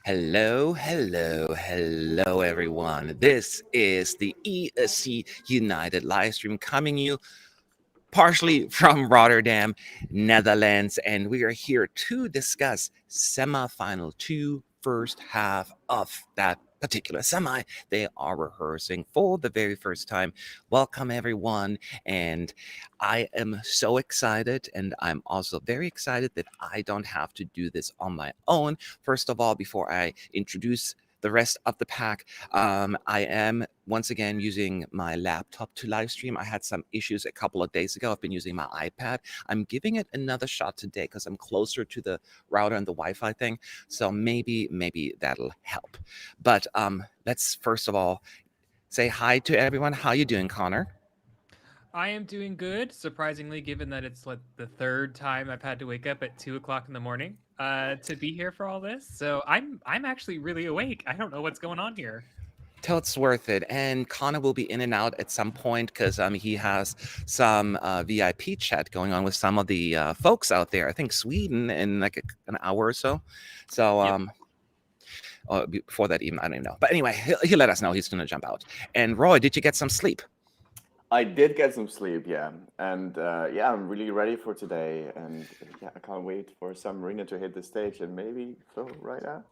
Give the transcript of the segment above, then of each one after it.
Hello, hello, hello, everyone. This is the ESC United live stream coming you partially from Rotterdam, Netherlands, and we are here to discuss semi-final two, first half of that particular semi. They are rehearsing for the very first time. Welcome, everyone, and I am so excited, and I'm also very excited that I don't have to do this on my own. First of all, before I introduce the rest of the pack, I am once again using my laptop to live stream. I had some issues a couple of days ago. I've been using my iPad. I'm giving it another shot today because I'm closer to the router and the Wi-Fi thing. So maybe that'll help. But let's first of all say hi to everyone. How you doing, Connor? I am doing good, surprisingly, given that it's like the third time I've had to wake up at 2 o'clock in the morning to be here for all this. So I'm actually really awake. I don't know what's going on here. Till it's worth it. And Connor will be in and out at some point because he has some VIP chat going on with some of the folks out there. I think Sweden in like an hour or so. So Yep. before that, even I don't even know. But anyway, he'll let us know he's going to jump out. And Roy, did you get some sleep? I did get some sleep, yeah, and yeah, I'm really ready for today, and yeah, I can't wait for some Marino to hit the stage and maybe Flo Rida.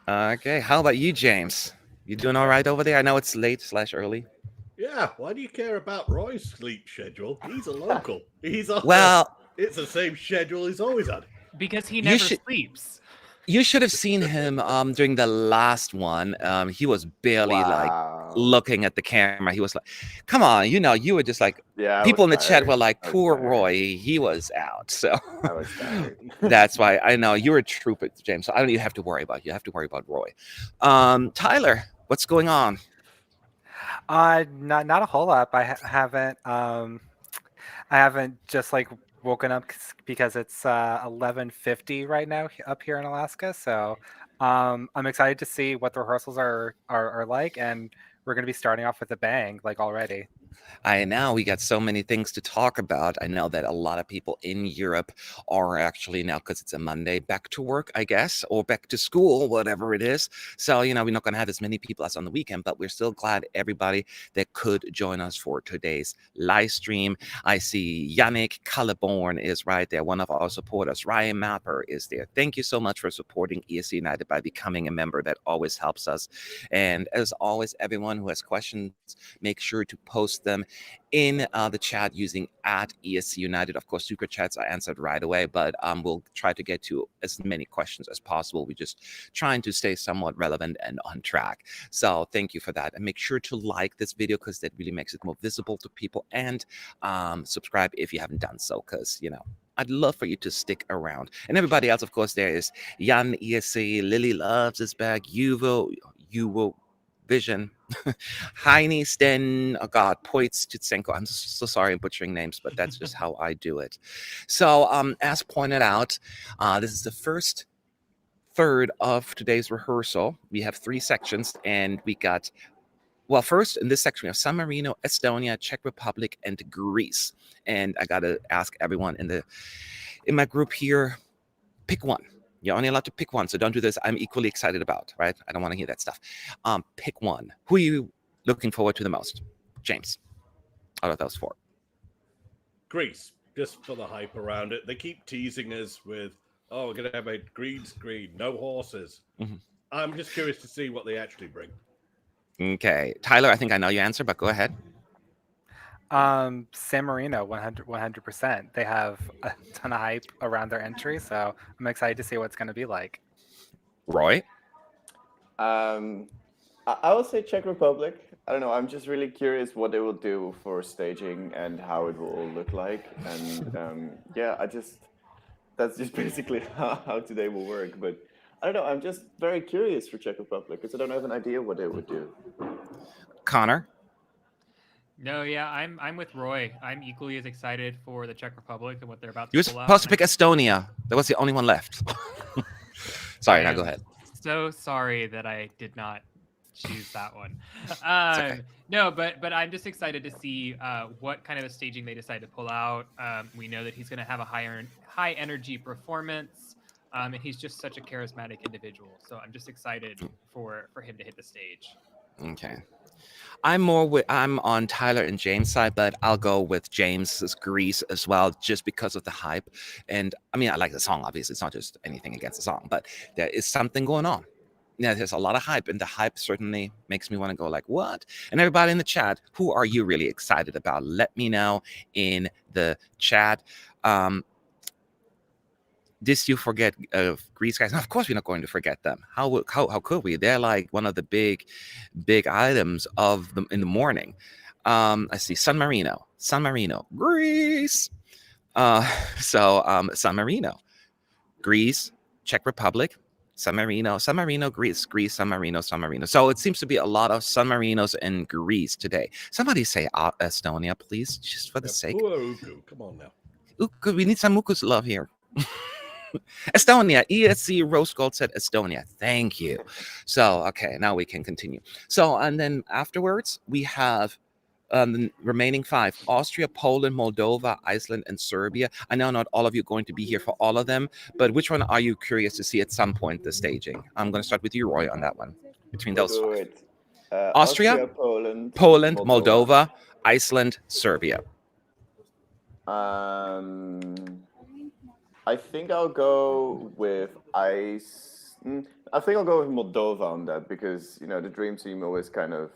Okay, how about you, James? You doing all right over there? I know it's late/early. Yeah, why do you care about Roy's sleep schedule? He's a local. He's on Well, it's the same schedule he's always had. Because he You never should- sleeps. you should have seen him during the last one. He was barely like Wow. looking at the camera. He was like, "Come on, you were just like." Yeah, I People in was the chat were tired. like, I was "Poor tired. Roy, he was out." So I was tired. that's why I know you're a trooper, James. So I don't even have to worry about you. You have to worry about Roy. Tyler, what's going on? Not a whole lot. I haven't just like woken up because it's 11:50 right now up here in Alaska. So I'm excited to see what the rehearsals are like, and we're going to be starting off with a bang like already. I know we got so many things to talk about. I know that a lot of people in Europe are actually now, because it's a Monday, back to work, I guess, or back to school, whatever it is. So, we're not going to have as many people as on the weekend, but we're still glad everybody that could join us for today's live stream. I see Yannick Colleborn is right there, one of our supporters. Ryan Mapper is there. Thank you so much for supporting ESC United by becoming a member. That always helps us. And as always, everyone who has questions, make sure to post them in the chat using at ESC United. Of course, super chats are answered right away, but we'll try to get to as many questions as possible. We're just trying to stay somewhat relevant and on track. So thank you for that. And make sure to like this video because that really makes it more visible to people, and subscribe if you haven't done so, because, I'd love for you to stick around. And everybody else, of course, there is Jan ESC, Lily Loves is back, Yuvo Vision, Heine Sten, oh God, Poitz Chitsenko. I'm so sorry I'm butchering names, but that's just how I do it. So, as pointed out, this is the first third of today's rehearsal. We have 3 sections, and we got, well, first in this section, we have San Marino, Estonia, Czech Republic, and Greece. And I got to ask everyone in my group here, pick one. You're only allowed to pick one, so don't do this. I'm equally excited about, right? I don't want to hear that stuff. Pick one. Who are you looking forward to the most? James, out of those 4. Greece, just for the hype around it. They keep teasing us with, oh, we're going to have a green screen, no horses. Mhm. I'm just curious to see what they actually bring. Okay. Tyler, I think I know your answer, but go ahead. San Marino, 100%. They have a ton of hype around their entry, so I'm excited to see what it's going to be like. Roy? I would say Czech Republic. I don't know. I'm just really curious what they will do for staging and how it will all look like. And yeah, that's just basically how today will work. But I don't know. I'm just very curious for Czech Republic because I don't have an idea what they would do. Connor? No, yeah, I'm with Roy. I'm equally as excited for the Czech Republic and what they're about to You were pull out. supposed to pick Estonia. That was the only one left. Sorry, now go ahead. So sorry that I did not choose that one. Okay. No, but I'm just excited to see what kind of a staging they decide to pull out. We know that he's going to have a high energy performance. And he's just such a charismatic individual. So I'm just excited for him to hit the stage. Okay. I'm on Tyler and James' side, but I'll go with James's Grease as well, just because of the hype. And I mean, I like the song, obviously. It's not just anything against the song, but there is something going on. Yeah, there's a lot of hype, and the hype certainly makes me want to go like, what? And everybody in the chat, who are you really excited about? Let me know in the chat. Did you forget Greece guys? No, of course we're not going to forget them. How could we? They're like one of the big items of them in the morning. I see San Marino, Greece. San Marino, Greece, Czech Republic, San Marino, Greece, San Marino. So it seems to be a lot of San Marinos in Greece today. Somebody say Estonia, please, just for the sake. Uku, come on now. Uku, we need some Uku's love here. Estonia, ESC Rose Gold said Estonia. Thank you. So, okay, now we can continue. So, and then afterwards, we have the remaining 5: Austria, Poland, Moldova, Iceland, and Serbia. I know not all of you are going to be here for all of them, but which one are you curious to see at some point the staging? I'm going to start with you, Roy, on that one. Between those 5. Austria, Poland, Moldova, Iceland, Serbia. I think I'll go with Moldova on that, because the Dream Team always kind of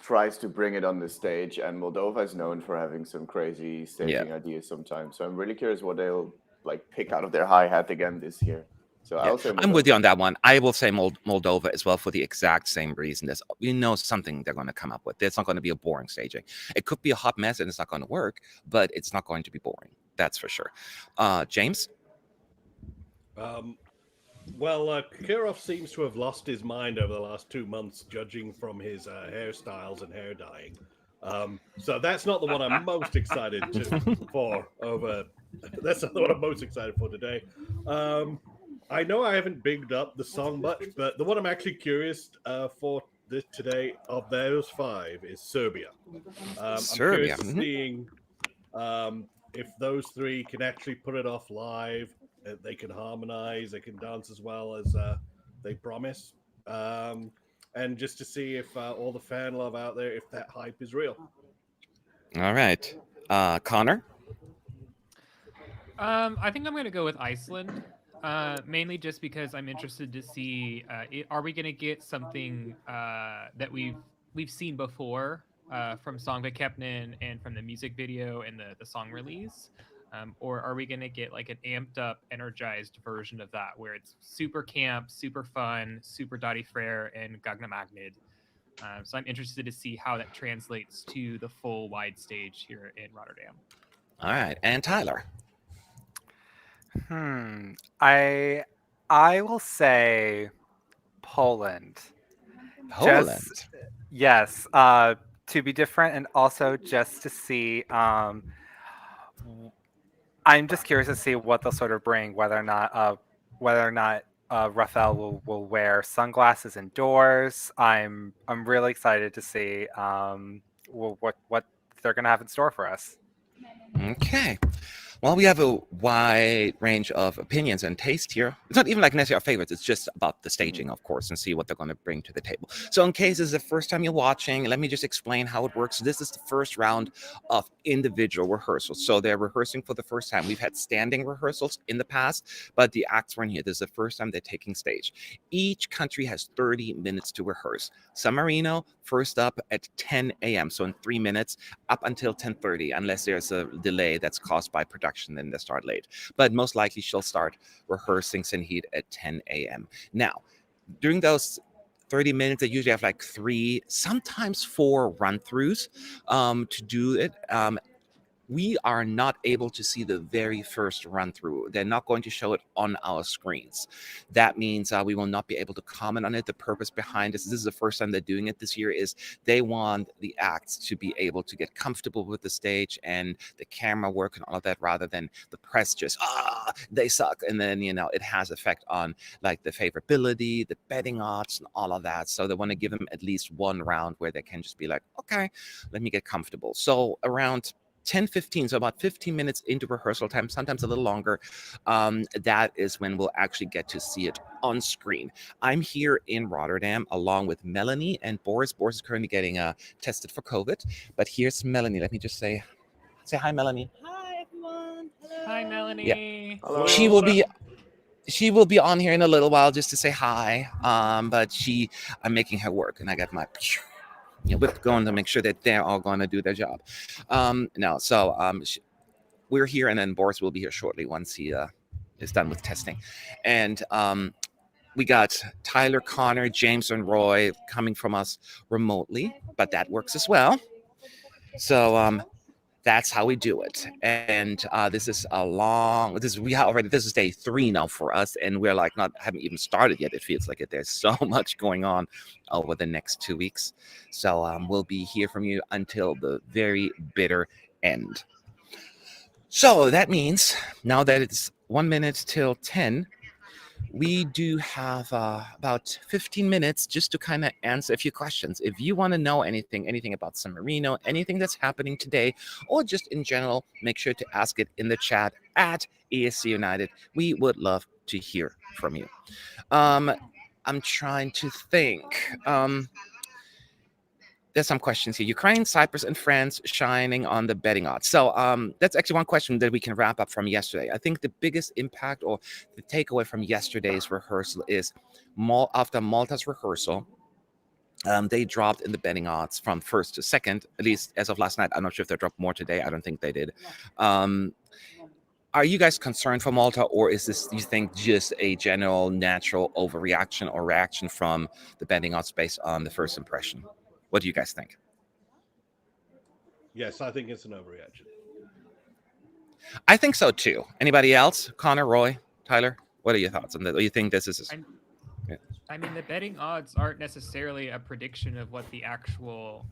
tries to bring it on the stage, and Moldova is known for having some crazy staging ideas sometimes. So I'm really curious what they'll pick out of their hi-hat again this year. So I'll say Moldova. I'm with you on that one. I will say Moldova as well, for the exact same reason. Something they're going to come up with. It's not going to be a boring staging. It could be a hot mess and it's not going to work, but it's not going to be boring. That's for sure. James? Kirov seems to have lost his mind over the last 2 months, judging from his hairstyles and hair dyeing. So that's not the one I'm most excited for That's not the one I'm most excited for today. I know I haven't bigged up the song much, but the one I'm actually curious for this today of those 5 is Serbia. I'm curious seeing if those 3 can actually put it off live. They can harmonize, they can dance as well as they promise, and just to see if all the fan love out there, if that hype is real. All right, Connor? I think I'm going to go with Iceland, mainly just because I'm interested to see are we going to get something that we've seen before from Songvakeppnin and from the music video and the song release. Or are we going to get like an amped up, energized version of that where it's super camp, super fun, super Daði Freyr and Gagnamagnið? So I'm interested to see how that translates to the full wide stage here in Rotterdam. All right. And Tyler? I will say Poland. Yes. To be different, and also just to see... I'm just curious to see what they'll sort of bring, whether or not RAFAŁ will wear sunglasses indoors. I'm really excited to see what they're going to have in store for us. Okay. Well, we have a wide range of opinions and taste here. It's not even like necessarily our favorites. It's just about the staging, of course, and see what they're going to bring to the table. So in case this is the first time you're watching, let me just explain how it works. This is the first round of individual rehearsals. So they're rehearsing for the first time. We've had standing rehearsals in the past, but the acts weren't here. This is the first time they're taking stage. Each country has 30 minutes to rehearse. San Marino, first up at 10 a.m. So in 3 minutes, up until 10:30, unless there's a delay that's caused by production, then they start late. But most likely she'll start rehearsing Senhit at 10 a.m. Now, during those 30 minutes, they usually have like 3, sometimes 4 run-throughs to do it. We are not able to see the very first run through. They're not going to show it on our screens. That means we will not be able to comment on it. The purpose behind this is the first time they're doing it this year, is they want the acts to be able to get comfortable with the stage and the camera work and all of that, rather than the press just, they suck. And then, it has effect on like the favorability, the betting odds and all of that. So they want to give them at least one round where they can just be like, okay, let me get comfortable. So around 10:15, so about 15 minutes into rehearsal time, sometimes a little longer, that is when we'll actually get to see it on screen. I'm here in Rotterdam along with Melanie and Boris. Boris is currently getting tested for COVID, but here's Melanie. Let me just say hi, Melanie. Hi, everyone. Hello. Hi, Melanie. Hello. She will be on here in a little while just to say hi. But I'm making her work, and I got my whip going to make sure that they're all going to do their job. We're here, and then Boris will be here shortly once he is done with testing. And we got Tyler, Connor, James, and Roy coming from us remotely, but that works as well. So that's how we do it. And this is day 3 now for us, and we're like haven't even started yet. It feels like it. There's so much going on over the next 2 weeks. So we'll be here from you until the very bitter end. So that means now that it's 1 minute till 10, we do have about 15 minutes just to kind of answer a few questions. If you want to know anything about San Marino, anything that's happening today, or just in general, make sure to ask it in the chat at ESC United. We would love to hear from you. I'm trying to think. There's some questions here. Ukraine, Cyprus, and France shining on the betting odds. So that's actually one question that we can wrap up from yesterday. I think the biggest impact or the takeaway from yesterday's rehearsal is after Malta's rehearsal, they dropped in the betting odds from first to second, at least as of last night. I'm not sure if they dropped more today. I don't think they did. Are you guys concerned for Malta, or is this, you think, just a general natural overreaction or reaction from the betting odds based on the first impression? What do you guys think? Yes, I think it's an overreaction. I think so too. Anybody else? Connor, Roy, Tyler, what are your thoughts on that? Do you think this is? I mean, the betting odds aren't necessarily a prediction of what the actual,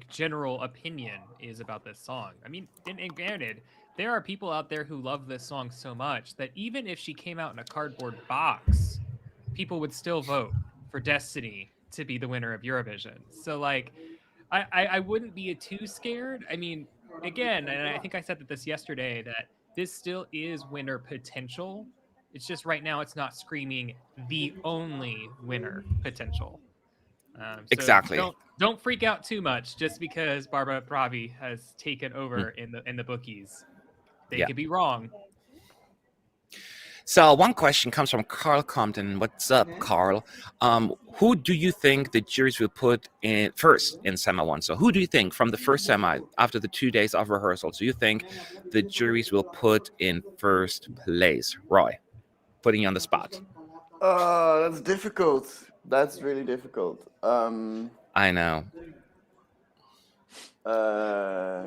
general opinion is about this song. I mean, and granted, there are people out there who love this song so much that even if she came out in a cardboard box, people would still vote for Destiny to be the winner of Eurovision. So I wouldn't be too scared. I mean, again, and I think I said this yesterday, that this still is winner potential. It's just right now it's not screaming the only winner potential. Exactly. Don't freak out too much just because Barbara Pravi has taken over in the bookies. They could be wrong. So one question comes from Carl Compton. What's up, Carl? Who do you think the juries will put in first in semi 1? So who do you think from the first semi, after the 2 days of rehearsals, do you think the juries will put in first place? Roy, putting you on the spot. That's difficult. That's really difficult. I know.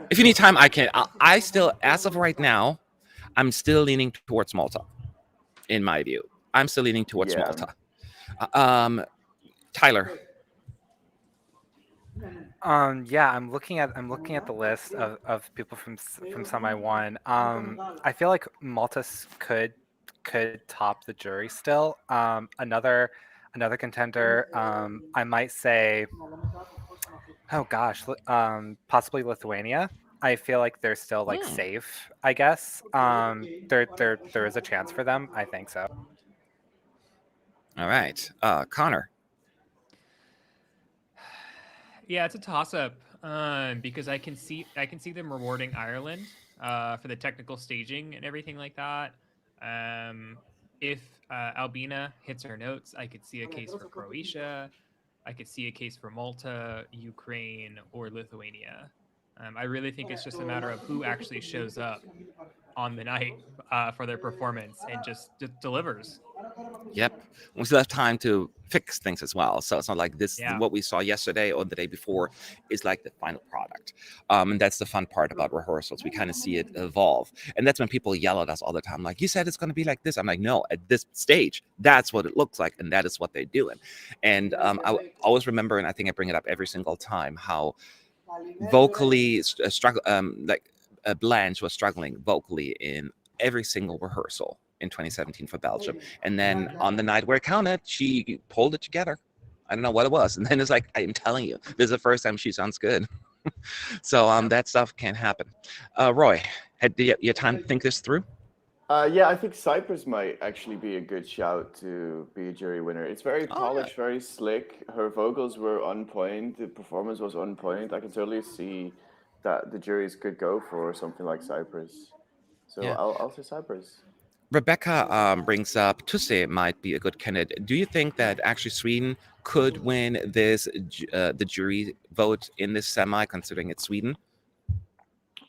If you need time, I can. I still, as of right now, I'm still leaning towards Malta. In my view, I'm still leaning towards Malta. Tyler. I'm looking at the list of people from semi 1. I feel like Malta could top the jury still. Another contender, I might say, possibly Lithuania. I feel like they're still safe, I guess. There is a chance for them. I think so. All right. Connor. Yeah, it's a toss-up because I can see them rewarding Ireland for the technical staging and everything like that. If Albina hits her notes, I could see a case for Croatia. I could see a case for Malta, Ukraine, or Lithuania. I really think it's just a matter of who actually shows up on the night for their performance and just delivers. Yep. We still have time to fix things as well. So it's not like this, what we saw yesterday or the day before is like the final product. And that's the fun part about rehearsals. We kind of see it evolve. And that's when people yell at us all the time. Like, you said it's going to be like this. I'm like, no, at this stage, that's what it looks like. And that is what they're doing. And I always remember, and I think I bring it up every single time, how vocally Blanche was struggling vocally in every single rehearsal in 2017 for Belgium, and then on the night where it counted, she pulled it together. I don't know what it was, and then it's like, I'm telling you, this is the first time she sounds good. So that stuff can happen. Roy, had your time to think this through? Yeah, I think Cyprus might actually be a good shout to be a jury winner. It's very Oh, yeah. polished, very slick. Her vocals were on point. The performance was on point. I can totally see that the juries could go for something like Cyprus. So Yeah. I'll say Cyprus. Rebecca brings up Tusse might be a good candidate. Do you think that actually Sweden could win this the jury vote in this semi, considering it's Sweden?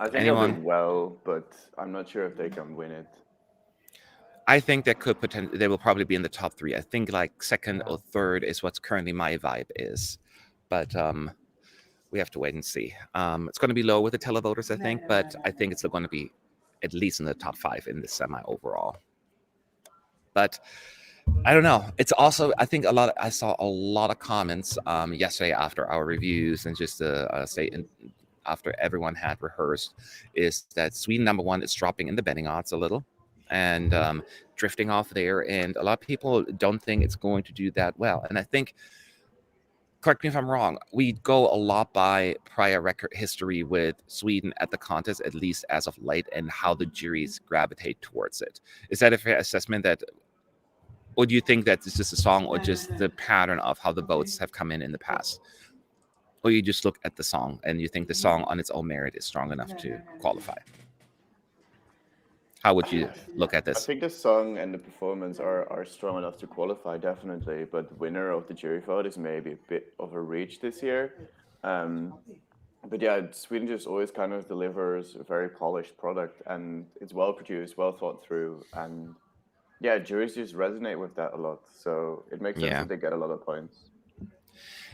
I think they'll Anyone? do well, but I'm not sure if they can win it. I think that could they will probably be in the top 3. I think like second or third is what's currently my vibe is, but we have to wait and see. It's going to be low with the televoters, I think, but I think it's still going to be at least in the top 5 in the semi overall. But I don't know. It's also, I think I saw a lot of comments yesterday after our reviews and just after everyone had rehearsed, is that Sweden #1 is dropping in the betting odds a little and drifting off there. And a lot of people don't think it's going to do that well. And I think, correct me if I'm wrong, we go a lot by prior record history with Sweden at the contest, at least as of late, and how the juries gravitate towards it. Is that a fair assessment? Or do you think that it's just a song or just the pattern of how the votes have come in the past? Or you just look at the song and you think the song on its own merit is strong enough to qualify? How would you look at I this? think the song and the performance are strong enough to qualify, definitely. But the winner of the jury vote is maybe a bit of a reach this year. But yeah, Sweden just always kind of delivers a very polished product, and it's well produced, well thought through, and yeah, juries just resonate with that a lot. So it makes sense Yeah. that they get a lot of points.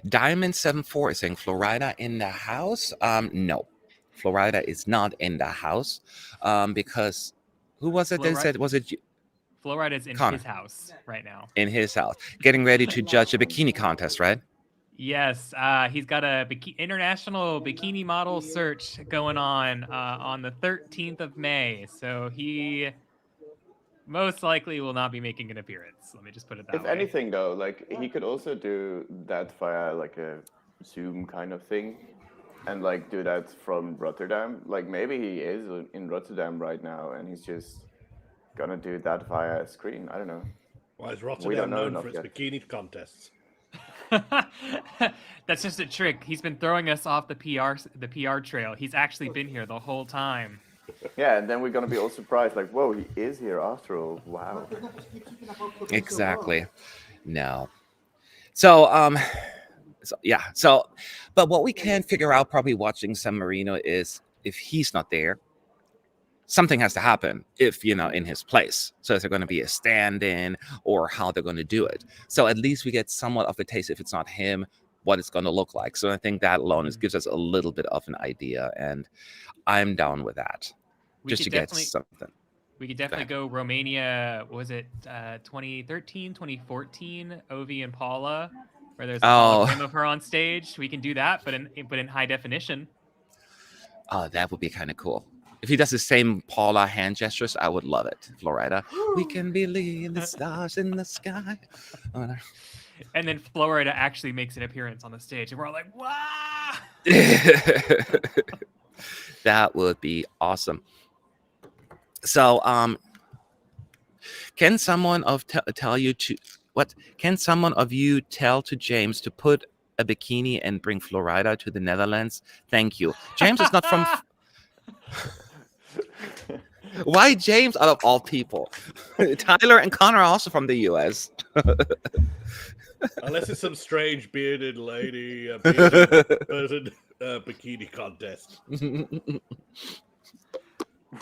Diamond74 is saying Flo Rida in the house. No, Flo Rida is not in the house because who was it that said, was it Flo Rida is in Connor. his house right now. in his house getting ready to judge a bikini contest, right? Yes, he's got a international bikini model search going on the 13th of May. So he most likely will not be making an appearance. Let me just put it that If way. anything, though, like he could also do that via like a Zoom kind of thing, and like do that from Rotterdam. Like maybe he is in Rotterdam right now, and he's just gonna do that via a screen. I don't know. Why is We Rotterdam don't know known enough for its yet. bikini contests? That's just a trick. He's been throwing us off the PR trail. He's actually been here the whole time. Yeah, and then we're gonna be all surprised, like, whoa, he is here after all. Wow. Exactly. No. So yeah. So, but what we can figure out probably watching San Marino is if he's not there, something has to happen if, in his place. So is there going to be a stand-in or how they're going to do it? So at least we get somewhat of a taste, if it's not him, what it's going to look like. So I think that alone gives us a little bit of an idea, and I'm down with that. Just to get something. We could definitely go Romania. What was it 2013, 2014? Ovi and Paula, where there's a hologram of her on stage. We can do that, but in high definition. Oh, that would be kind of cool. If he does the same Paula hand gestures, I would love it. Flo Rida, we can believe the stars in the sky. And then Flo Rida actually makes an appearance on the stage, and we're all like, "Wow!" That would be awesome. So, can someone tell you to what? Can someone of you tell to James to put a bikini and bring Flo Rida to the Netherlands? Thank you. James is not from. Why James out of all people? Tyler and Connor are also from the US. Unless it's some strange bearded lady bearded bikini contest.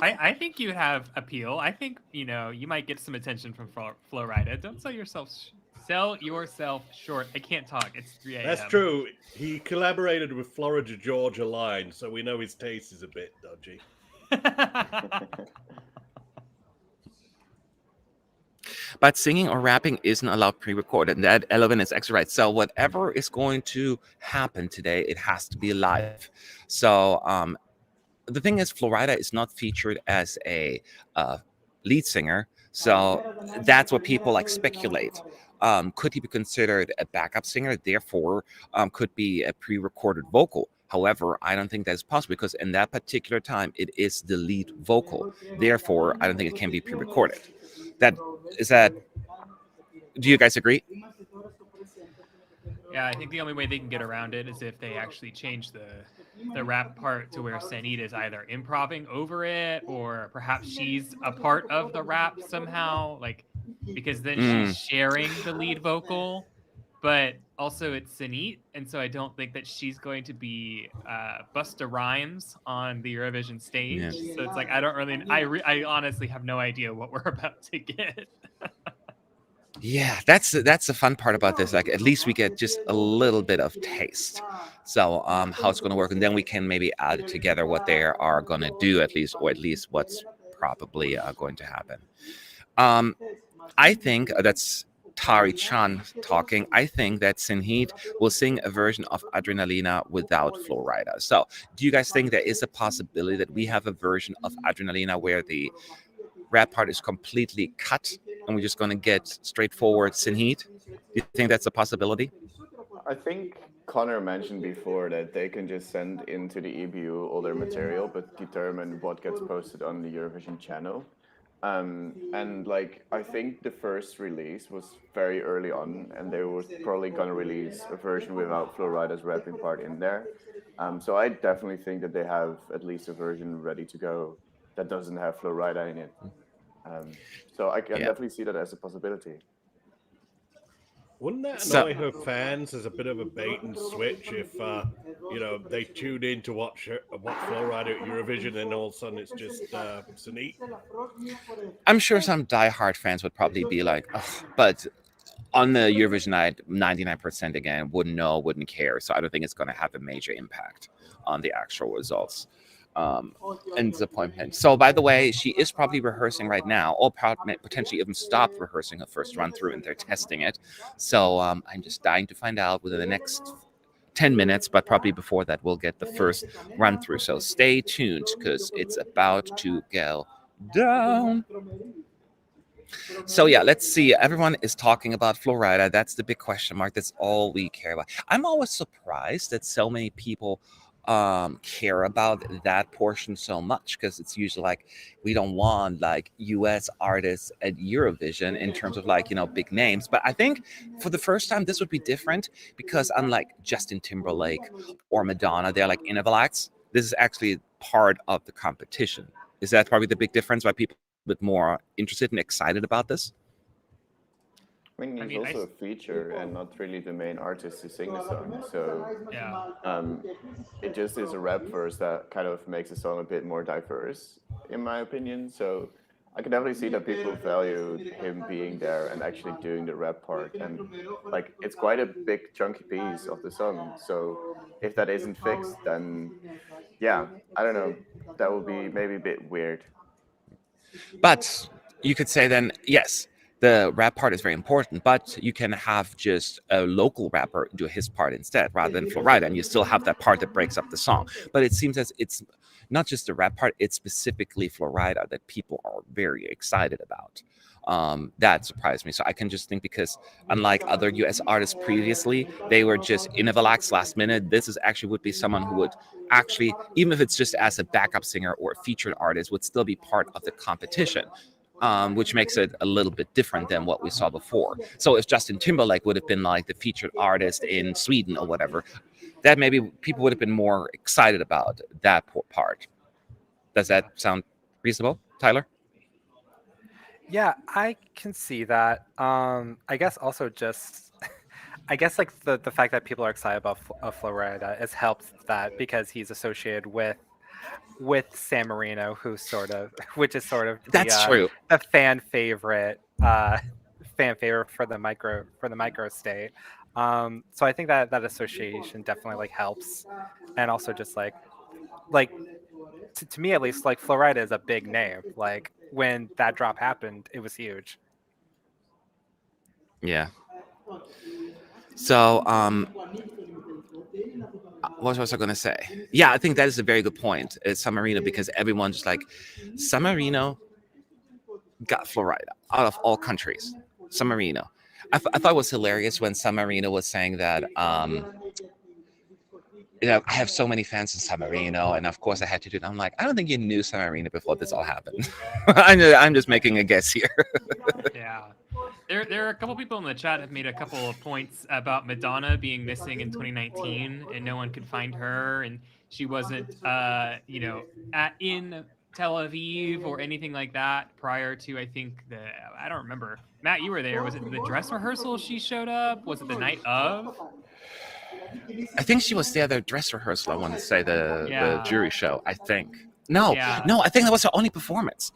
I think you have appeal. I think you might get some attention from Flo Rida. Don't sell yourself short. I can't talk. It's 3 a.m. That's true. He collaborated with Florida Georgia Line, so we know his taste is a bit dodgy. But singing or rapping isn't allowed pre-recorded. And that Elevin is actually right. So whatever is going to happen today, it has to be live. So the thing is, Flo Rida is not featured as a lead singer. So that's what people speculate. Could he be considered a backup singer? Therefore, could be a pre-recorded vocal. However, I don't think that's possible because in that particular time, it is the lead vocal. Therefore, I don't think it can be pre-recorded. Do you guys agree? Yeah, I think the only way they can get around it is if they actually change the rap part to where Senhit is either improving over it or perhaps she's a part of the rap somehow, like because then she's sharing the lead vocal, but also it's Senhit, and so I don't think that she's going to be Busta Rhymes on the Eurovision stage. Yeah. So it's like I don't really, I honestly have no idea what we're about to get. Yeah, that's the fun part about this. Like, at least we get just a little bit of taste. So, how it's going to work, and then we can maybe add together what they are going to do, at least what's probably going to happen. I think that's Tari Chan talking. I think that Senhit will sing a version of Adrenalina without Flo Rida. So, do you guys think there is a possibility that we have a version of Adrenalina where the rap part is completely cut and we're just going to get straightforward Senhit? Do you think that's a possibility? I think Connor mentioned before that they can just send into the EBU all their material, but determine what gets posted on the Eurovision channel. And like, I think the first release was very early on, and they were probably gonna release a version without Flo Rida's rapping part in there. So I definitely think that they have at least a version ready to go that doesn't have Flo Rida in it. So I can definitely see that as a possibility. Wouldn't that annoy her fans as a bit of a bait and switch if they tune in to watch Flo Rida at Eurovision and all of a sudden it's just Senhit? I'm sure some diehard fans would probably be like, oh, but on the Eurovision night, 99% again wouldn't care. So I don't think it's going to have a major impact on the actual results. And disappointment. So, by the way, she is probably rehearsing right now, or potentially even stopped rehearsing her first run through, and they're testing it. So, I'm just dying to find out within the next 10 minutes, but probably before that, we'll get the first run through. So, stay tuned because it's about to go down. So yeah, let's see. Everyone is talking about Flo Rida. That's the big question mark. That's all we care about. I'm always surprised that so many people care about that portion so much, because it's usually like we don't want like US artists at Eurovision in terms of like, big names. But I think for the first time this would be different, because unlike Justin Timberlake or Madonna, they're like acts. This is actually part of the competition. Is that probably the big difference why people are a bit more interested and excited about this? I mean, he's also a feature and not really the main artist to sing the song. So it just is a rap verse that kind of makes the song a bit more diverse, in my opinion. So I can definitely see that people value him being there and actually doing the rap part. And like, it's quite a big chunky piece of the song. So if that isn't fixed, then yeah, I don't know. That would be maybe a bit weird. But you could say then, yes, the rap part is very important, but you can have just a local rapper do his part instead rather than Flo Rida, and you still have that part that breaks up the song. But it seems as it's not just the rap part, it's specifically Flo Rida that people are very excited about. That surprised me. So I can just think, because unlike other US artists previously, they were just acts last minute. This is actually would be someone who would actually, even if it's just as a backup singer or a featured artist, would still be part of the competition. Which makes it a little bit different than what we saw before. So if Justin Timberlake would have been like the featured artist in Sweden or whatever, that maybe people would have been more excited about that part. Does that sound reasonable, Tyler? Yeah, I can see that. I guess also just, I guess like the fact that people are excited about Flo Rida has helped that, because he's associated with San Marino, which is sort of That's true. the fan favorite for the micro state. So I think that association definitely like helps, and also just like to me at least, like Flo Rida is a big name. Like when that drop happened, it was huge. Yeah. So what was I going to say? Yeah, I think that is a very good point. It's San Marino, because everyone's just like, San Marino got Flo Rida out of all countries. San Marino. I thought it was hilarious when San Marino was saying that I have so many fans in San Marino, and of course I had to do it. I'm like, I don't think you knew San Marino before this all happened. I'm just making a guess here. Yeah. There are a couple people in the chat have made a couple of points about Madonna being missing in 2019 and no one could find her and she wasn't in Tel Aviv or anything like that prior to I don't remember. Matt, you were there. Was it the dress rehearsal she showed up? Was it the night of? I think she was there, the dress rehearsal. I want to say the jury show. I think. No, Yeah. I think that was her only performance.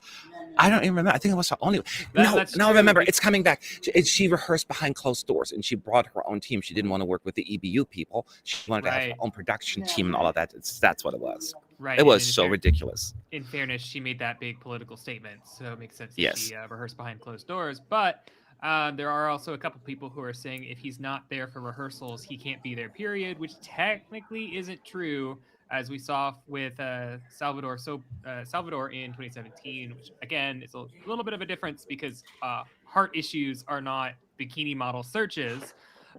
I don't even remember. I think it was her only. That's I true. remember. It's coming back. She rehearsed behind closed doors, and she brought her own team. She didn't want to work with the EBU people. She wanted to have her own production team and all of that. That's what it was. Right. It was so ridiculous. In fairness, she made that big political statement, so it makes sense that Yes. she rehearsed behind closed doors. But there are also a couple people who are saying if he's not there for rehearsals, he can't be there, period, which technically isn't true, as we saw with Salvador in 2017, which, again, is a little bit of a difference because heart issues are not bikini model searches.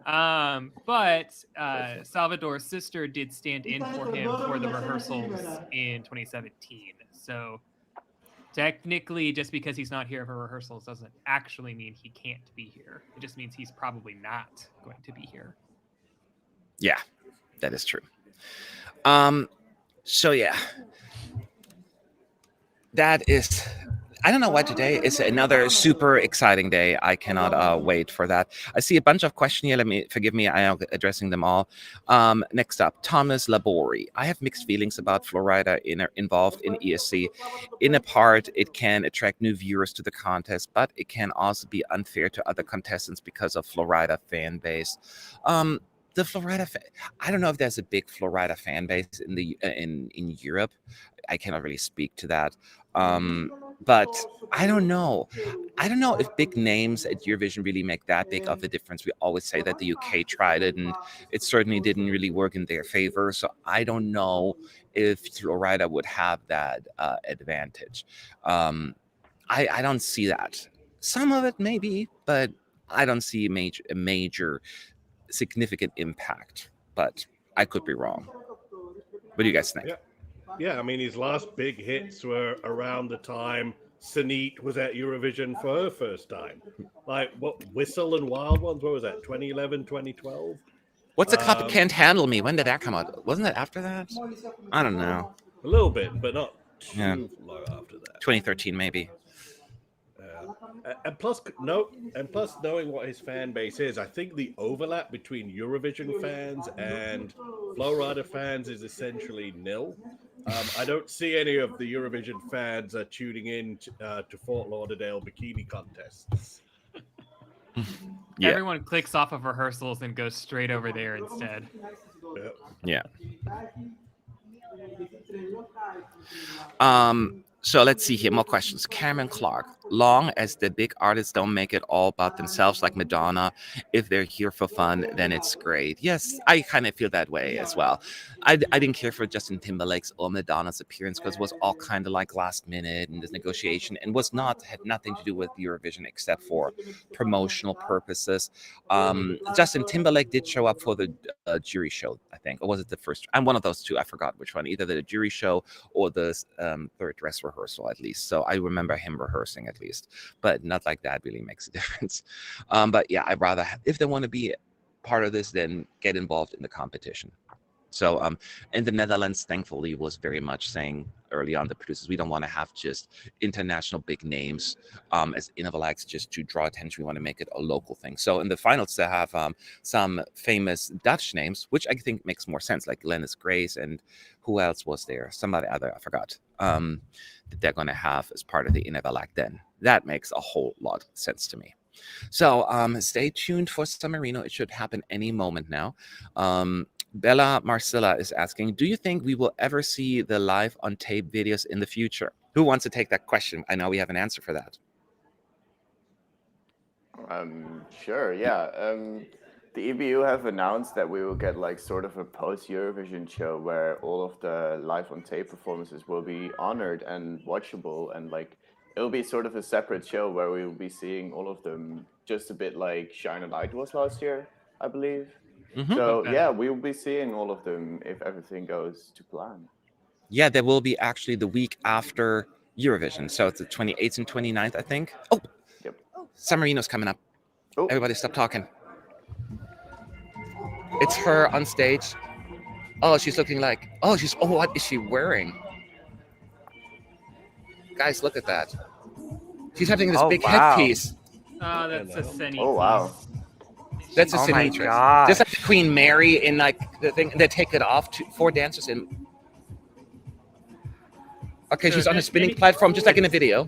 But Salvador's sister did stand in for him for the rehearsals in 2017. So technically, just because he's not here for rehearsals doesn't actually mean he can't be here. It just means he's probably not going to be here. Yeah, that is true. So yeah, that is. I don't know why today is another super exciting day. I cannot wait for that. I see a bunch of questions here. Forgive me, I am addressing them all. Next up, Thomas Labori. I have mixed feelings about Flo Rida involved in ESC. In a part, it can attract new viewers to the contest, but it can also be unfair to other contestants because of Flo Rida fan base. The Flo Rida, I don't know if there's a big Flo Rida fan base in Europe. I cannot really speak to that. But I don't know. I don't know if big names at Eurovision really make that big of a difference. We always say that the UK tried it, and it certainly didn't really work in their favor. So I don't know if Flo Rida would have that advantage. I don't see that. Some of it maybe, but I don't see a major significant impact. But I could be wrong. What do you guys think? Yeah, I mean, his last big hits were around the time Senhit was at Eurovision for her first time. Like, what, Whistle and Wild Ones? What was that, 2011, 2012? What's a cup can't handle me? When did that come out? Wasn't it after that? I don't know. A little bit, but not too long after that. 2013, maybe. And plus knowing what his fan base is, I think the overlap between Eurovision fans and Flo Rida fans is essentially nil. I don't see any of the Eurovision fans tuning in to Fort Lauderdale bikini contests. Yeah. Everyone clicks off of rehearsals and goes straight over there instead. Yeah. So let's see here. More questions. Cameron Clark. Long as the big artists don't make it all about themselves, like Madonna, if they're here for fun, then it's great. Yes, I kind of feel that way as well. I didn't care for Justin Timberlake's or Madonna's appearance because it was all kind of like last minute and this negotiation and had nothing to do with Eurovision except for promotional purposes. Justin Timberlake did show up for the jury show, I think, or was it the first? I'm one of those two. I forgot which one. Either the jury show or the third dress rehearsal, at least. So I remember him rehearsing at least, but not like that really makes a difference. But yeah, I'd rather if they want to be part of this, then get involved in the competition. So in the Netherlands, thankfully, was very much saying early on, the producers, we don't want to have just international big names as interval acts just to draw attention. We want to make it a local thing. So in the finals, they have some famous Dutch names, which I think makes more sense, like Glennis Grace and who else was there? Somebody other, I forgot, that they're going to have as part of the interval act then. That makes a whole lot of sense to me. So stay tuned for San Marino. It should happen any moment now. Bella Marcella is asking, do you think we will ever see the live on tape videos in the future? Who wants to take that question? I know we have an answer for that. Sure, yeah. The EBU have announced that we will get like sort of a post-Eurovision show where all of the live on tape performances will be honored and watchable, and like it'll be sort of a separate show where we will be seeing all of them, just a bit like Shine a Light was last year, I believe. So Okay. yeah, we will be seeing all of them if everything goes to plan. Yeah, there will be actually the week after Eurovision. So it's the 28th and 29th, I think. Oh, Yep. San Marino's coming up. Oh. Everybody stop talking. It's her on stage. Oh, she's looking like, oh, what is she wearing? Guys, look at that. She's having this Oh, big wow. headpiece. Oh, that's a Senhit. Oh wow. That's a Oh my Senhit. gosh. Just like the Queen Mary in like the thing. They take it off. 4 dancers in. Okay, So she's if on a spinning any- platform, just like in the video.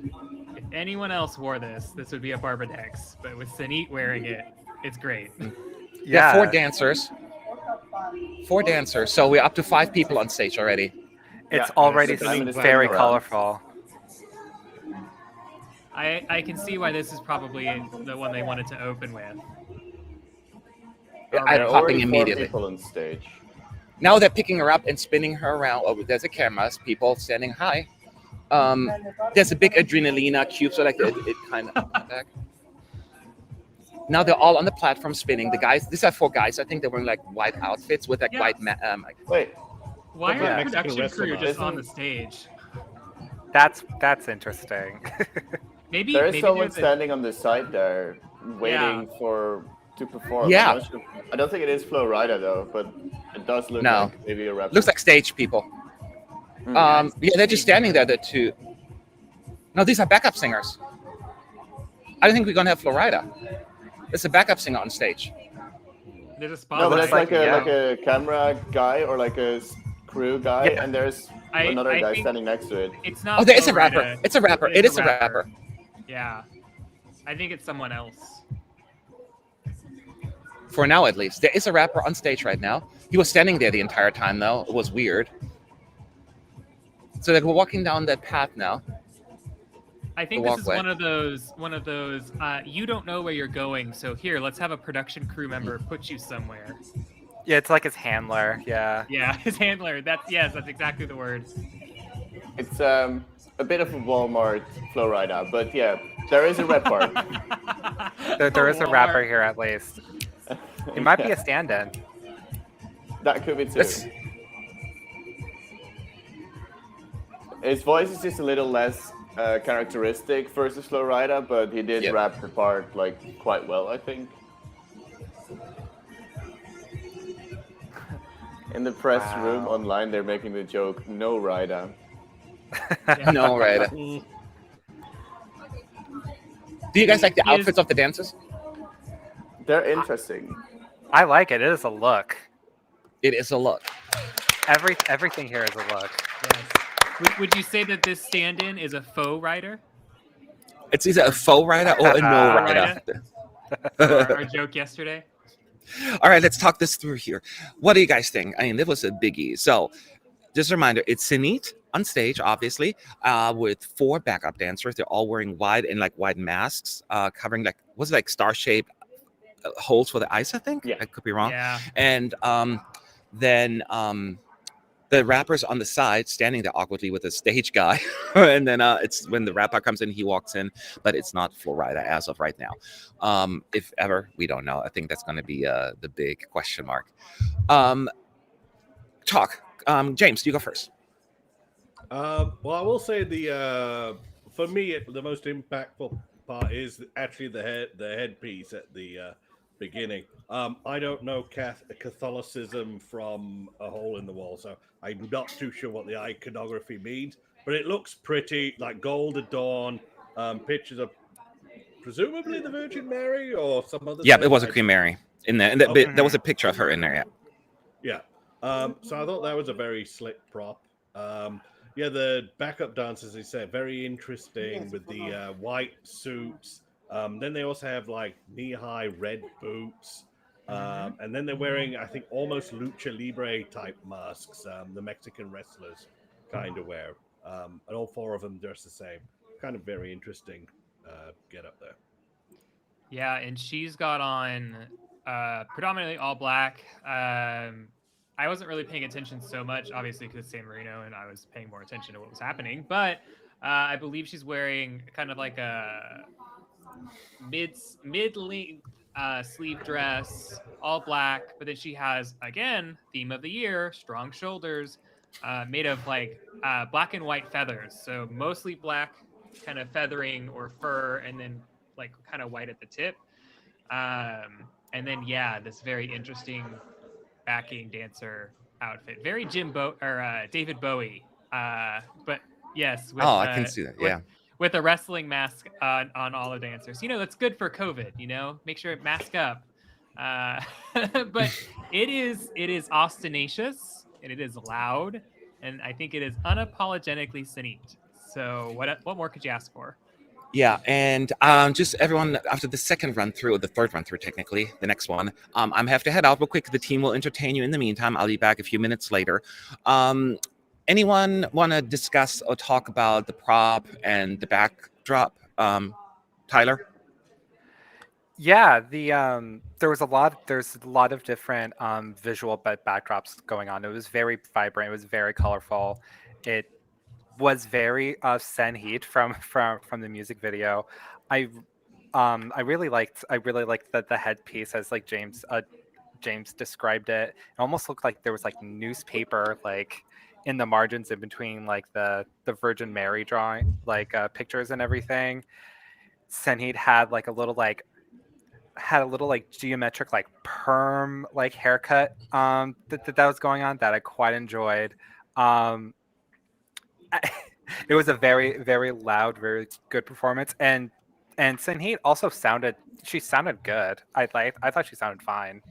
If anyone else wore this would be a Barbadex. But with Senhit wearing it, it's great. Yeah, Yeah. 4 dancers. 4 dancers. So we're up to 5 people on stage already. It's Yeah, already it's spinning very around. colorful. I can see why this is probably the one they wanted to open with. Yeah, Already. I'm There are popping already 4 immediately. people on stage. Now they're picking her up and spinning her around. Oh, there's a camera. People standing high. There's a big Adrenalina cube, so like it kind of back. Now they're all on the platform spinning. The guys, these are 4 guys. I think they're wearing like white outfits with like Yeah. white. Wait, Why What are about the Mexican production wrestling crew just artists? on the stage? That's interesting. Maybe there is maybe someone there's a- standing on the side there, waiting to perform. Yeah. I'm not sure- I don't think it is Flo Rida though, but it does look No. like maybe a rapper. Looks like stage people. Yeah, they're just standing there. The 2. No, these are backup singers. I don't think we're gonna have Flo Rida. It's a backup singer on stage. there's a No, spotlight. but that's like a yeah. like a camera guy or like a crew guy, Yeah. and there's I another guy think standing next to it. It's not. Oh, there is a Flo rapper. Rida. It's a rapper. It is a rapper. Yeah, I think it's someone else. For now, at least. There is a rapper on stage right now. He was standing there the entire time, though. It was weird. So like, we're walking down that path now. I think The this is walkway. one of those. You don't know where you're going, so here, let's have a production crew member put you somewhere. Yeah, it's like his handler. Yeah. Yeah, his handler. That's exactly the word. It's a bit of a Walmart Flo Rida, but yeah, there is a red part. There is a rapper here at least. He might be a stand-in. That could be too. That's, His voice is just a little less characteristic versus Flo Rida, but he did Yeah. rap the part like quite well, I think. In the press room Wow. online, they're making the joke, "No Rida." no, right. Mm, Do you guys like the He is- outfits of the dancers? They're interesting. I like it. It is a look. It is a look. Everything here is a look. Yes. Would you say that this stand-in is a faux rider? It's either a faux rider or a no rider. Our joke yesterday. All right, let's talk this through here. What do you guys think? I mean, that was a biggie. So, just a reminder, it's Senhit on stage, obviously, with 4 backup dancers. They're all wearing white masks, covering was it like star-shaped holes for the eyes, I think? Yeah. I could be wrong. Yeah. And then the rapper's on the side, standing there awkwardly with a stage guy. And then it's when the rapper comes in, he walks in, but it's not Flo Rida as of right now. If ever, we don't know. I think that's going to be the big question mark. James, you go first. well, I will say for me the most impactful part is actually the headpiece at the beginning. I don't know Catholicism from a hole in the wall, so I'm not too sure what the iconography means, but it looks pretty, like gold adorned, pictures of presumably the Virgin Mary or some other. Yeah, it was a Queen Mary in there, and Okay. there was a picture of her in there. Yeah. Yeah. So I thought that was a very slick prop. Yeah, the backup dancers, they said, very interesting with the white suits. Then they also have like knee-high red boots. And then they're wearing, I think, almost lucha libre type masks. The Mexican wrestlers kind of wear. And all 4 of them dress the same. Kind of very interesting get up there. Yeah, and she's got on predominantly all black. I wasn't really paying attention so much, obviously, because it's San Marino, and I was paying more attention to what was happening. But I believe she's wearing kind of like a mid-length sleeve dress, all black. But then she has, again, theme of the year, strong shoulders, made of like black and white feathers. So mostly black kind of feathering or fur, and then like kind of white at the tip. And then, yeah, this very interesting backing dancer outfit. Very David Bowie. But yes, with, Oh, I can see that. Yeah. with a wrestling mask on all the dancers. That's good for COVID, make sure it mask up. But it is ostentatious and it is loud. And I think it is unapologetically Senhit. So what more could you ask for? Yeah, and just everyone, after the second run through, or the third run through, technically, the next one, I'm have to head out real quick. The team will entertain you in the meantime. I'll be back a few minutes later. Anyone want to discuss or talk about the prop and the backdrop? Tyler? Yeah, there's a lot of different visual backdrops going on. It was very vibrant. It was very colorful. It was very Senhit from the music video. I really liked the headpiece, as like James described it. It almost looked like there was like newspaper like in the margins in between like the Virgin Mary drawing pictures and everything. Senhit had a little geometric like perm like haircut that was going on that I quite enjoyed. It was a very, very loud, very good performance, and Senhit also sounded good. I thought she sounded fine.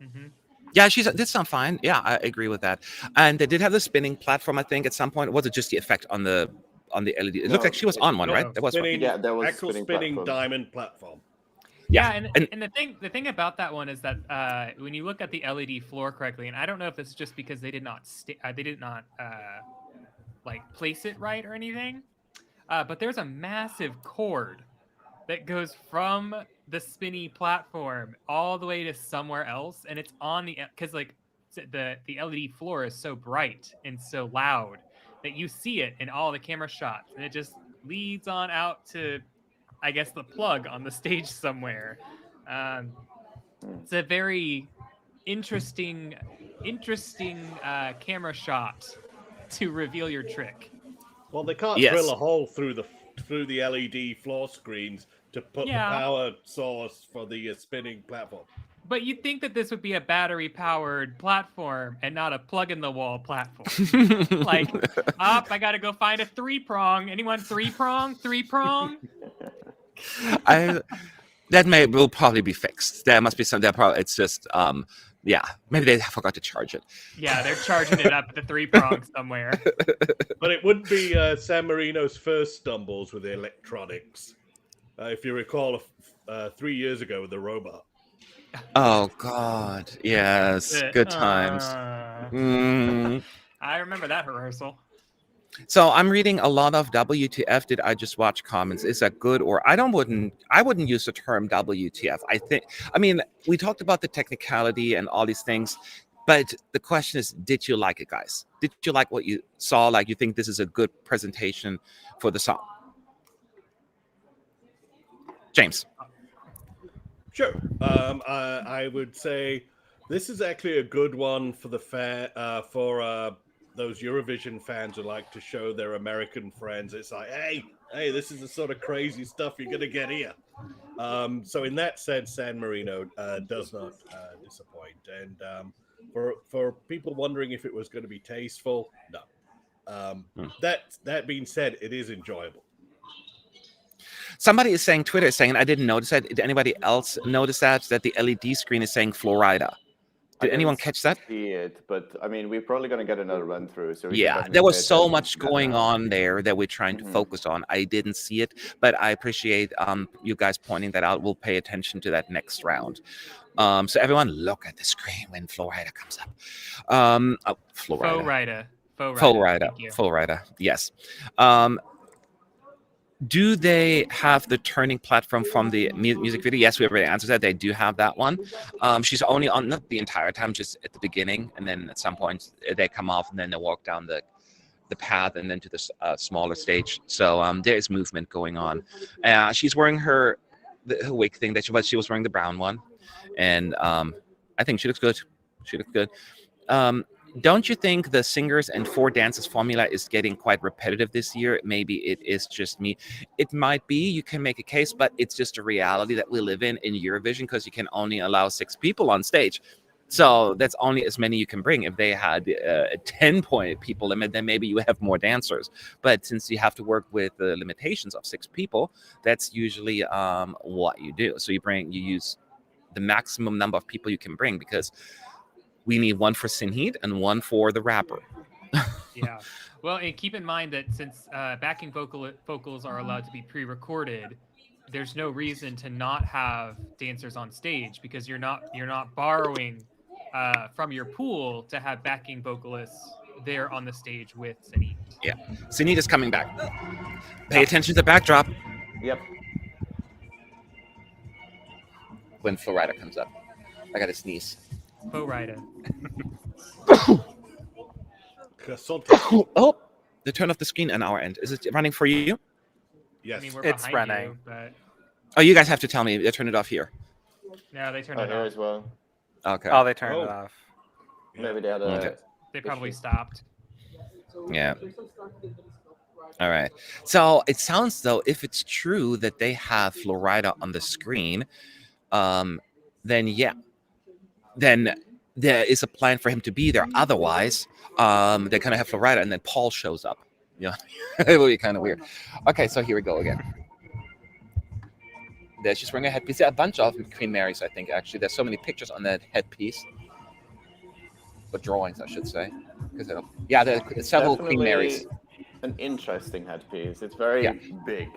Mm-hmm. Yeah, she did sound fine. Yeah, I agree with that. And they did have the spinning platform, I think, at some point. Was it just the effect on the LED? It looked like she was on one, right? That was spinning, Yeah, there was actual spinning platform. diamond platform. Yeah, and the thing about that one is that when you look at the LED floor correctly, and I don't know if this is just because they did not like place it right or anything, but there's a massive cord that goes from the spinny platform all the way to somewhere else, and it's on because like the LED floor is so bright and so loud that you see it in all the camera shots, and it just leads on out to, I guess, the plug on the stage somewhere. It's a very interesting camera shot to reveal your trick. Well, they can't Yes. drill a hole through the LED floor screens to put the power source for the spinning platform. But you'd think that this would be a battery-powered platform and not a plug-in-the-wall platform. Like, I gotta go find a three-prong. Anyone three-prong? Three-prong? That will probably be fixed. There must be some. It's just yeah. Maybe they forgot to charge it. Yeah, they're charging it up at the three-prong somewhere. But it wouldn't be San Marino's first stumbles with the electronics. If you recall, 3 years ago with the robot. Oh God, yes, good times. I remember that rehearsal. So I'm reading a lot of WTF. Did I just watch comments? Is that good? Or I wouldn't use the term WTF. I mean, we talked about the technicality and all these things, but the question is, did you like it, guys? Did you like what you saw? Like, you think this is a good presentation for the song? James. Sure. I would say this is actually a good one for for those Eurovision fans who like to show their American friends. It's like, hey, this is the sort of crazy stuff you're going to get here. So in that sense, San Marino does not disappoint. And for people wondering if it was going to be tasteful, no. That being said, it is enjoyable. Somebody is saying, Twitter is saying, I didn't notice that. Did anybody else notice that the LED screen is saying Flo Rida? Did anyone catch that? See it, but I mean, we're probably going to get another run through. So Yeah, there was so much going on there that we're trying to focus on. I didn't see it, but I appreciate you guys pointing that out. We'll pay attention to that next round. So everyone, look at the screen when Flo Rida comes up. Flo Rida. Flo Rida. Yes. Do they have the turning platform from the music video? Yes, we already answered that. They do have that one. She's only on, not the entire time, just at the beginning. And then at some point they come off and then they walk down the path and then to the smaller stage. So there is movement going on. She's wearing her her wig thing but she was wearing the brown one, and I think she looks good. She looks good. Don't you think the singers and 4 dances formula is getting quite repetitive this year? Maybe it is just me. It might be. You can make a case, but it's just a reality that we live in Eurovision, because you can only allow 6 people on stage. So that's only as many you can bring. If they had a 10-point people limit, then maybe you have more dancers. But since you have to work with the limitations of 6 people, that's usually what you do. So you use the maximum number of people you can bring, because we need one for Senhit and one for the rapper. Yeah. Well, and keep in mind that since backing vocals are allowed to be pre-recorded, there's no reason to not have dancers on stage, because you're not borrowing from your pool to have backing vocalists there on the stage with Senhit. Yeah. Senhit is coming back. Pay attention to the backdrop Yep. when Flo Rida comes up. I got to sneeze. Flo Rida. Oh, they turned off the screen on our end. Is it running for you? Yes. I mean, we're It's behind running. you, but Oh, you guys have to tell me. They turned it off here. no, they turned Oh, it here off. as well. Okay. Oh, they turned Oh. it off. Maybe they had a. Okay. They probably stopped. Yeah. All right. So it sounds though, if it's true that they have Flo Rida on the screen, then yeah, then there is a plan for him to be there. Otherwise, they're gonna have Flo Rida, and then Paul shows up. Yeah, it would be kind of weird. Okay, so here we go again. There, she's wearing a headpiece. There are a bunch of Queen Marys, I think. Actually, there's so many pictures on that headpiece, but drawings, I should say. Because yeah, there are several Queen Marys. An interesting headpiece. It's very Yeah. big.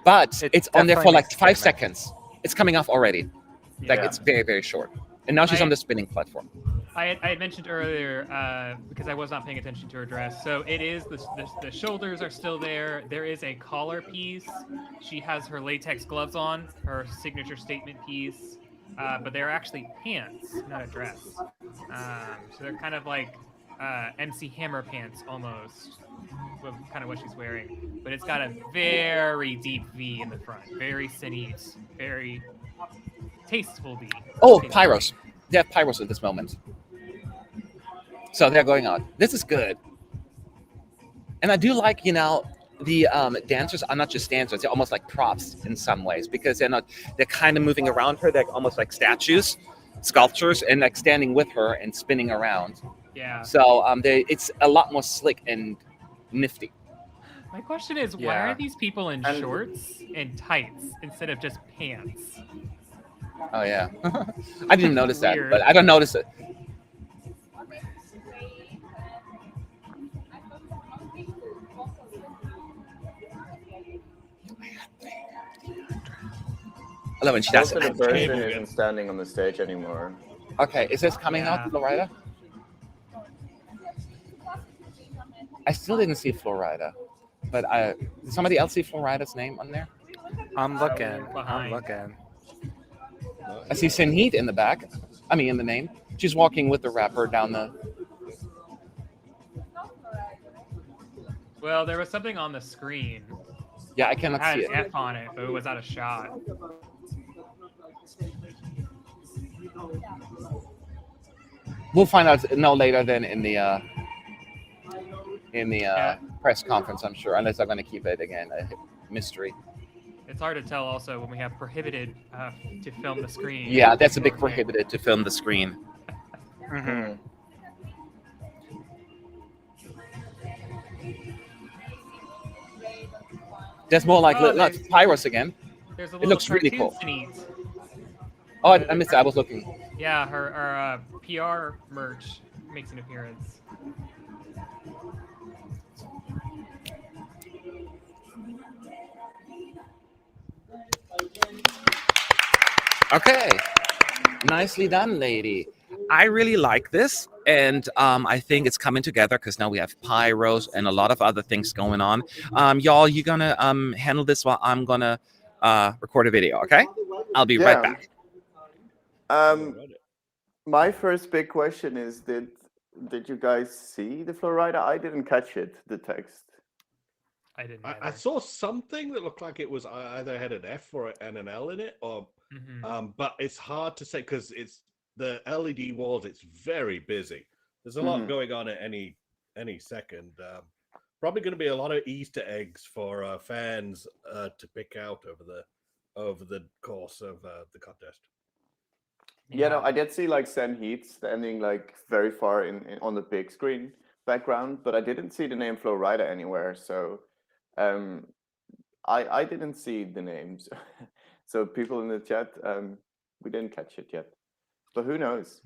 But It it's on there for definitely like makes a 5 statement. seconds. It's coming off already. Like Yeah. it's very, very short. And now she's I- on the spinning platform. I had mentioned earlier, because I was not paying attention to her dress. So it is the shoulders are still there. There is a collar piece. She has her latex gloves on, her signature statement piece. But they're actually pants, not a dress. So they're kind of like MC Hammer pants almost. Kind of what she's wearing. But it's got a very deep V in the front. Very Senhit. Very tasteful V. Oh, Tasteful. pyros. They have pyros at this moment. So they're going on. This is good. And I do like, the dancers are not just dancers. They're almost like props in some ways, because they're kind of moving around her. They're almost like statues, sculptures, and like standing with her and spinning around. Yeah. So it's a lot more slick and nifty. My question is, why Yeah. are these people in And- shorts and tights instead of just pants? Oh, yeah. I didn't notice that, Weird. but I don't notice it. I love when she does Also, the it. person Cable isn't again. standing on the stage anymore. Okay, is this coming Yeah. out, Flo Rida? I still didn't see Flo Rida, but did somebody else see Flo Rida's name on there? I'm looking. I'm behind. looking. I see Senhit in the back. I mean, in the name. She's walking with the rapper down the. Well, there was something on the screen. Yeah, I It cannot had see an it. F on it, but it was out of shot. We'll find out no later than in the Yeah. press conference, I'm sure, unless they're going to keep it again a mystery. It's hard to tell also when we have prohibited to film the screen. Yeah, that's a big prohibited to film the screen. Hmm. That's more like Oh, not there's- pyros again. There's a It little looks really cartoon cool. Senhit. Oh, I missed it. I was looking. Yeah, her PR merch makes an appearance. Okay. Nicely done, lady. I really like this, and I think it's coming together because now we have pyros and a lot of other things going on. Y'all, you gonna handle this while I'm gonna record a video, okay? I'll be right Yeah. back. My first big question is: Did you guys see the Flo Rida? I didn't catch it. The text. I didn't. I Either. saw something that looked like it was either had an F or an L in it, or but it's hard to say because it's the LED walls. It's very busy. There's a lot going on at any second. Probably going to be a lot of Easter eggs for fans to pick out over the course of the contest. Yeah, no, I did see like Senhit standing like very far on the big screen background, but I didn't see the name Flo Rida anywhere. So I didn't see the names. So people in the chat, we didn't catch it yet. But who knows?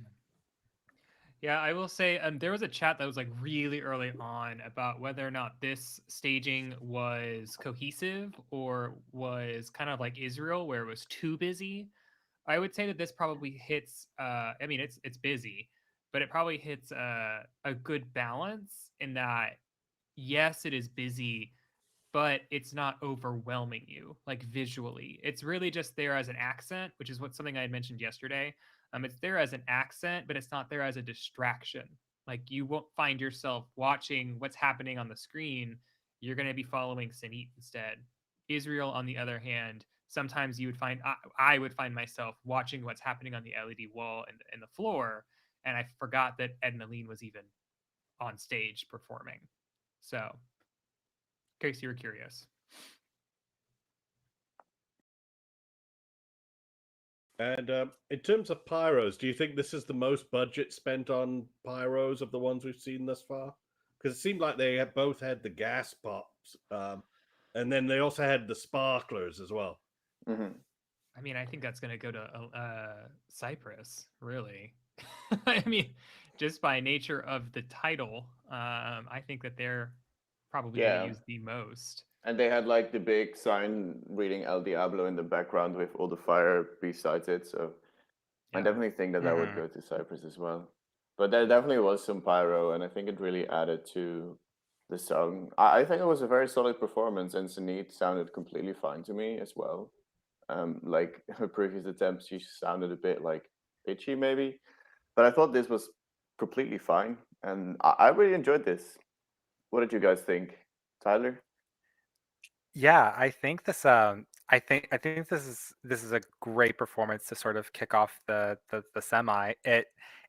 Yeah, I will say there was a chat that was like really early on about whether or not this staging was cohesive or was kind of like Israel where it was too busy. I would say that this probably hits I mean it's busy, but it probably hits a good balance in that yes, it is busy, but it's not overwhelming you like visually. It's really just there as an accent, which is something I had mentioned yesterday. It's there as an accent, but it's not there as a distraction. Like you won't find yourself watching what's happening on the screen. You're going to be following Senhit instead. Israel, on the other hand, sometimes you would find I would find myself watching what's happening on the LED wall and the floor, and I forgot that Adrenalina was even on stage performing. So, in case you were curious. And in terms of pyros, do you think this is the most budget spent on pyros of the ones we've seen thus far? Because it seemed like they both had the gas pops, and then they also had the sparklers as well. I mean, I think that's going to go to Cyprus, really. I mean, just by nature of the title, I think that they're probably going to use the most. And they had like the big sign reading El Diablo in the background with all the fire besides it. So I definitely think that would go to Cyprus as well. But there definitely was some pyro, and I think it really added to the song. I think it was a very solid performance, and Senhit sounded completely fine to me as well. Like her previous attempts, she sounded a bit like pitchy maybe, but I thought this was completely fine, and I really enjoyed this. What did you guys think, Tyler? Yeah, I think this I think this is a great performance to sort of kick off the semi. It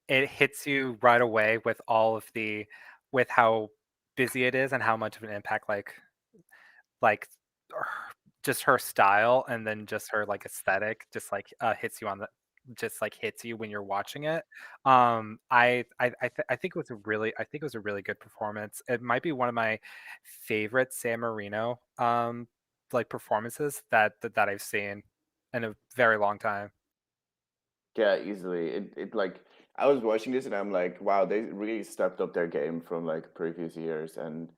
hits you right away with all of the with how busy it is and how much of an impact like just her style and then just her like aesthetic just like hits you on the just like hits you when you're watching it. I think it was a really good performance. It might be one of my favorite San Marino like performances that I've seen in a very long time. Yeah, easily. It like I was watching this and I'm like, wow, they really stepped up their game from like previous years, and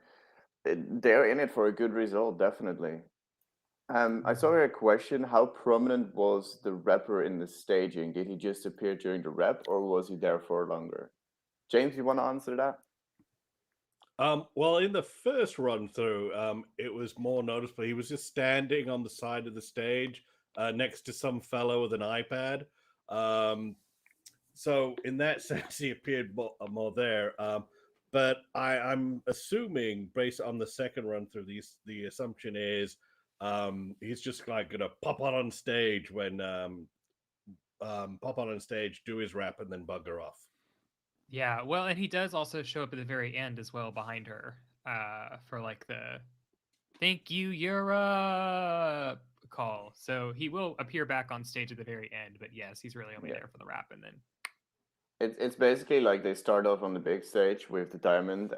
they're in it for a good result, definitely. I saw a question: how prominent was the rapper in the staging? Did he just appear during the rap, or was he there for longer? James, you want to answer that? Well, in the first run through, it was more noticeable. He was just standing on the side of the stage next to some fellow with an iPad. So in that sense, he appeared more there. But I'm assuming, based on the second run through, the assumption is he's just like gonna pop on stage when do his rap, and then bugger off. Yeah, well, and he does also show up at the very end as well behind her for like the "Thank you, Europe" call. So he will appear back on stage at the very end, but yes, he's really only there for the rap, and then It's basically like they start off on the big stage with the diamond,